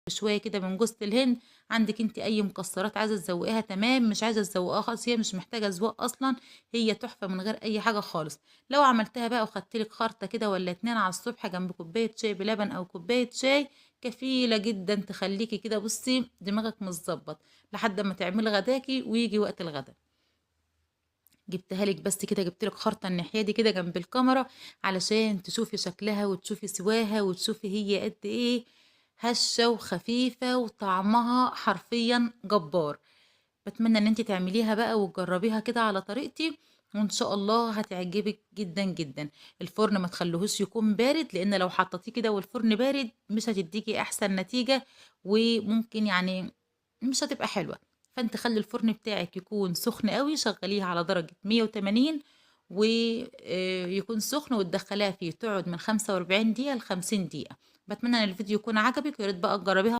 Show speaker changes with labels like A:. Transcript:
A: شويه كده من جوز الهند. عندك انت اي مكسرات عايزه تزوقيها تمام، مش عايزه تزوقيها خالص هي مش محتاجه ذوق اصلا، هي تحفه من غير اي حاجه خالص. لو عملتها بقى وخدت لك خرطه كده ولا اتنين على الصبح جنب كوبايه شاي بلبن او كوبايه شاي، كفيله جدا تخليكي كده بصي دماغك متظبط لحد ما تعملي غداكي ويجي وقت الغدا. جبتها لك بس كده، جبت لك خرطه الناحيه دي كده جنب الكاميرا علشان تشوفي شكلها وتشوفي سواها وتشوفي هي قد ايه هشه وخفيفه وطعمها حرفيا جبار. بتمنى ان انت تعمليها بقى وتجربيها كده على طريقتي، وان شاء الله هتعجبك جدا جدا. الفرن ما تخليهوش يكون بارد، لان لو حطيتيه كده والفرن بارد مش هتديكي احسن نتيجة، وممكن يعني مش هتبقى حلوة. فانت خلي الفرن بتاعك يكون سخن قوي، شغليه على درجة 180 ويكون سخن، وتدخليها فيه تقعد من 45 دقيقة ل 50 دقيقة. بتمنى ان الفيديو يكون عجبك، وياريت بقى تجربيها.